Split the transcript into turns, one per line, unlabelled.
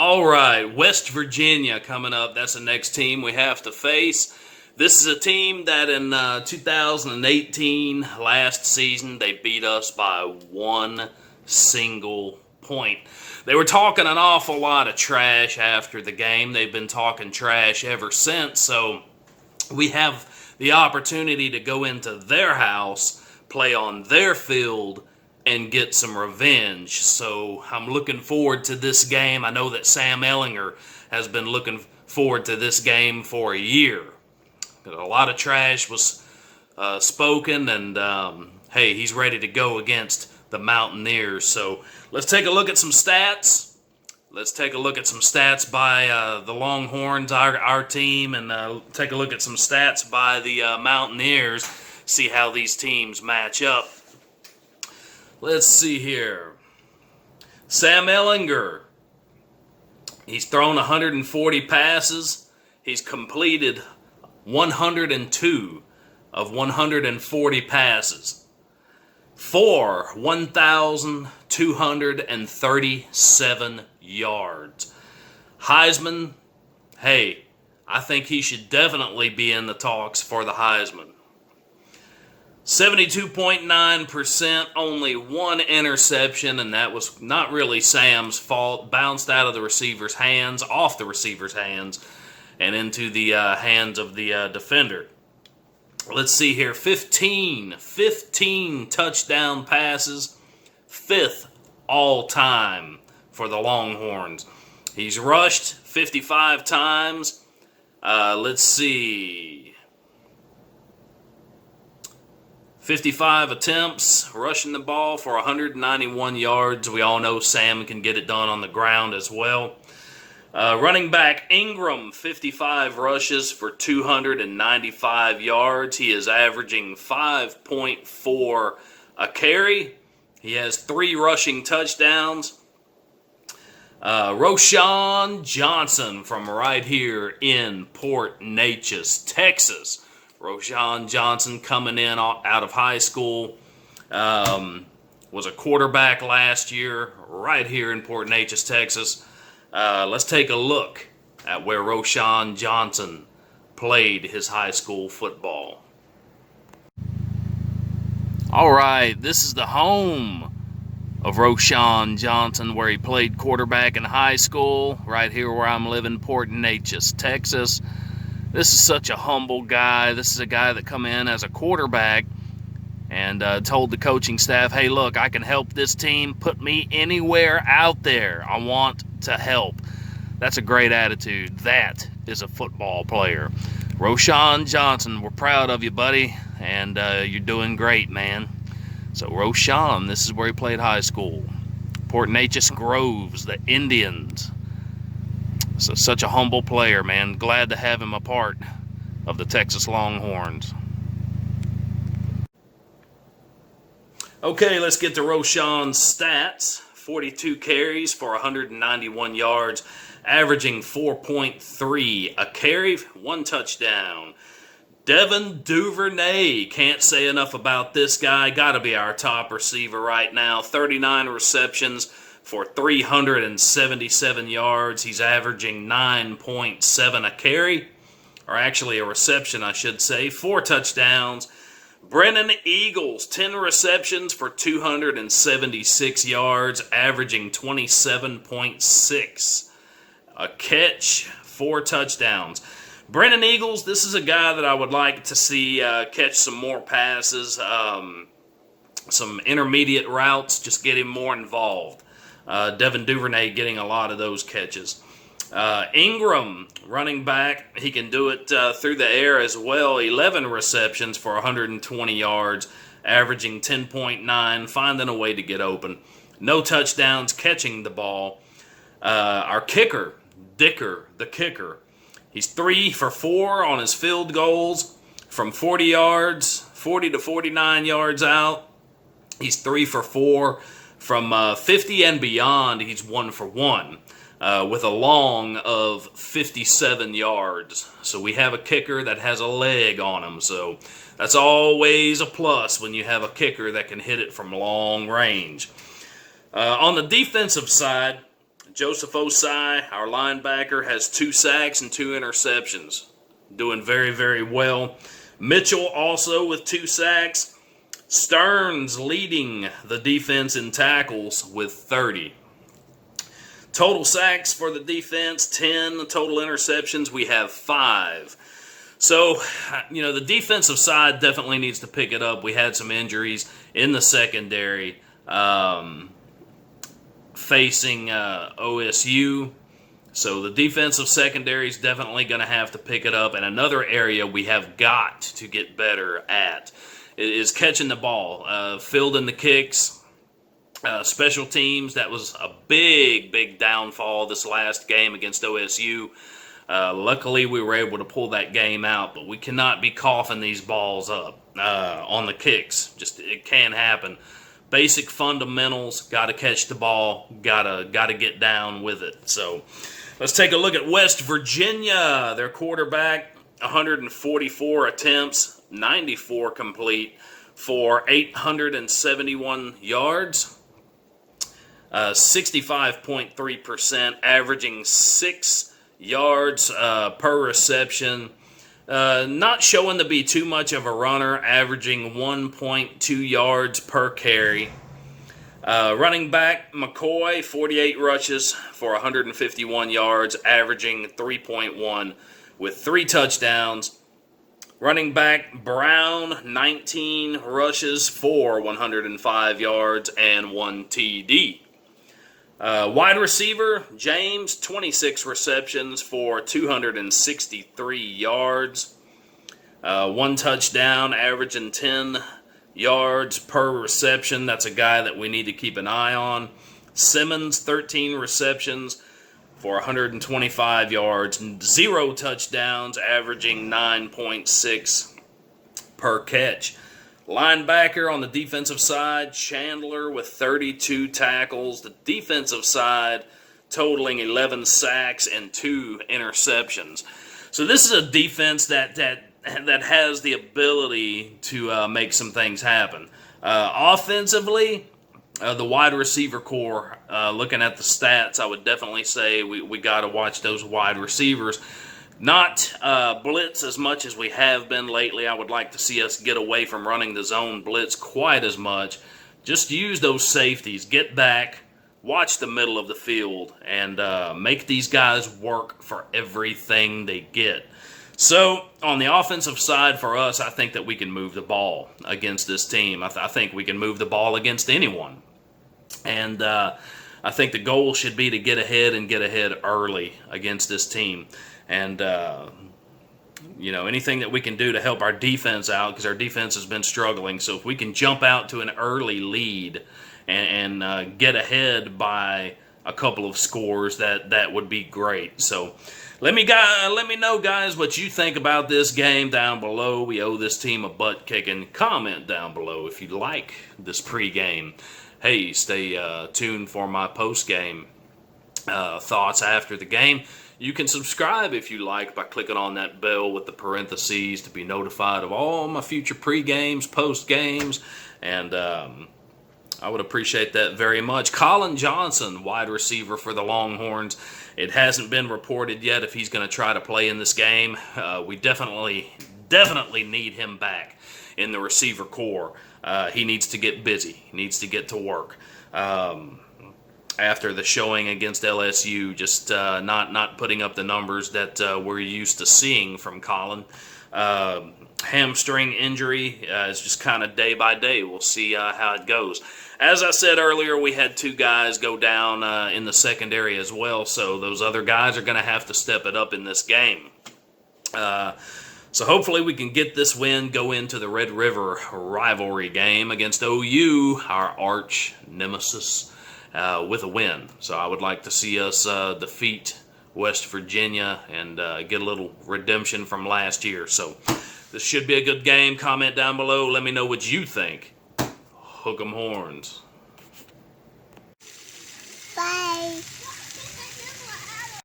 All right, West Virginia coming up. That's the next team we have to face. This is a team that in 2018, last season, they beat us by one single point. They were talking an awful lot of trash after the game. They've been talking trash ever since, so we have the opportunity to go into their house, play on their field, and get some revenge. So I'm looking forward to this game. I know that Sam Ehlinger has been looking forward to this game for a year. A lot of trash was spoken, and hey, he's ready to go against the Mountaineers. So let's take a look at some stats. Let's take a look at some stats by the Longhorns, our team, and take a look at some stats by the Mountaineers, see how these teams match up. Let's see here. Sam Ehlinger, he's thrown 140 passes. He's completed 102 of 140 passes for 1,237 yards. Heisman, hey, I think he should definitely be in the talks for the Heisman. 72.9%, only one interception, and that was not really Sam's fault. Bounced out of the receiver's hands, off the receiver's hands, and into the hands of the defender. Let's see here, 15 touchdown passes, 5th all-time for the Longhorns. He's rushed 55 times. Let's see. 55 attempts, rushing the ball for 191 yards. We all know Sam can get it done on the ground as well. Running back Ingram, 55 rushes for 295 yards. He is averaging 5.4 a carry. He has 3 rushing touchdowns. Roschon Johnson from right here in Port Neches, Texas. Roschon Johnson coming in out of high school, was a quarterback last year right here in Port Neches, Texas. Let's take a look at where Roschon Johnson played his high school football. All right, this is the home of Roschon Johnson, where he played quarterback in high school, right here where I'm living, Port Neches, Texas. This is such a humble guy. This is a guy that come in as a quarterback and told the coaching staff, hey, look, I can help this team. Put me anywhere out there. I want to help. That's a great attitude. That is a football player. Roschon Johnson, we're proud of you, buddy, and you're doing great, man. So Roschon, this is where he played high school. Port Neches Groves, the Indians. So such a humble player, man. Glad to have him a part of the Texas Longhorns. Okay, let's get to Roschon's stats. 42 carries for 191 yards, averaging 4.3 a carry, 1 touchdown. Devin Duvernay, can't say enough about this guy. Got to be our top receiver right now. 39 receptions for 377 yards. He's averaging 9.7 a carry, or actually a reception, I should say. 4 touchdowns. Brennan Eagles, 10 receptions for 276 yards, averaging 27.6 a catch, 4 touchdowns. Brennan Eagles, this is a guy that I would like to see catch some more passes, some intermediate routes, just get him more involved. Devin Duvernay getting a lot of those catches. Ingram, running back, he can do it through the air as well. 11 receptions for 120 yards, averaging 10.9, finding a way to get open. No touchdowns, catching the ball. Our kicker, Dicker, the kicker, he's 3 for 4 on his field goals from 40 yards, 40 to 49 yards out. He's 3 for 4 from 50 and beyond. He's 1 for 1. With a long of 57 yards. So we have a kicker that has a leg on him. So that's always a plus when you have a kicker that can hit it from long range. On the defensive side, Joseph Osai, our linebacker, has 2 sacks and 2 interceptions. Doing very, very well. Mitchell also with 2 sacks. Stearns leading the defense in tackles with 30. Total sacks for the defense, 10. Total interceptions, we have 5. So, the defensive side definitely needs to pick it up. We had some injuries in the secondary facing OSU. So the defensive secondary is definitely going to have to pick it up. And another area we have got to get better at is catching the ball, fielding the kicks. Special teams, that was a big downfall this last game against OSU. Luckily, we were able to pull that game out, but we cannot be coughing these balls up on the kicks. It can happen. Basic fundamentals, got to catch the ball, got to get down with it. So let's take a look at West Virginia. Their quarterback, 144 attempts, 94 complete for 871 yards. 65.3%, averaging 6 yards per reception. Not showing to be too much of a runner, averaging 1.2 yards per carry. Running back McCoy, 48 rushes for 151 yards, averaging 3.1 with 3 touchdowns. Running back Brown, 19 rushes for 105 yards and 1 TD. Wide receiver, James, 26 receptions for 263 yards. 1 touchdown, averaging 10 yards per reception. That's a guy that we need to keep an eye on. Simmons, 13 receptions for 125 yards. 0 touchdowns, averaging 9.6 per catch. Linebacker on the defensive side, Chandler with 32 tackles. The defensive side totaling 11 sacks and 2 interceptions. So this is a defense that has the ability to make some things happen. Offensively, the wide receiver core, looking at the stats, I would definitely say we got to watch those wide receivers. Not blitz as much as we have been lately. I would like to see us get away from running the zone blitz quite as much. Just use those safeties, get back, watch the middle of the field, and make these guys work for everything they get. So, on the offensive side for us, I think that we can move the ball against this team. I think we can move the ball against anyone. And I think the goal should be to get ahead early against this team. And, anything that we can do to help our defense out, because our defense has been struggling. So if we can jump out to an early lead and get ahead by a couple of scores, that would be great. So let me know, guys, what you think about this game down below. We owe this team a butt kicking. Comment down below if you like this pregame. Hey, stay tuned for my postgame thoughts after the game. You can subscribe if you like by clicking on that bell with the parentheses to be notified of all my future pre-games, post-games, and I would appreciate that very much. Colin Johnson, wide receiver for the Longhorns. It hasn't been reported yet if he's going to try to play in this game. We definitely need him back in the receiver core. He needs to get busy. He needs to get to work. After the showing against LSU, just not putting up the numbers that we're used to seeing from Colin. Hamstring injury is just kind of day by day. We'll see how it goes. As I said earlier, we had 2 guys go down in the secondary as well, so those other guys are going to have to step it up in this game. So hopefully we can get this win, go into the Red River rivalry game against OU, our arch nemesis, with a win. So I would like to see us defeat West Virginia and get a little redemption from last year. So this should be a good game. Comment down below. Let me know what you think. Hook 'em horns.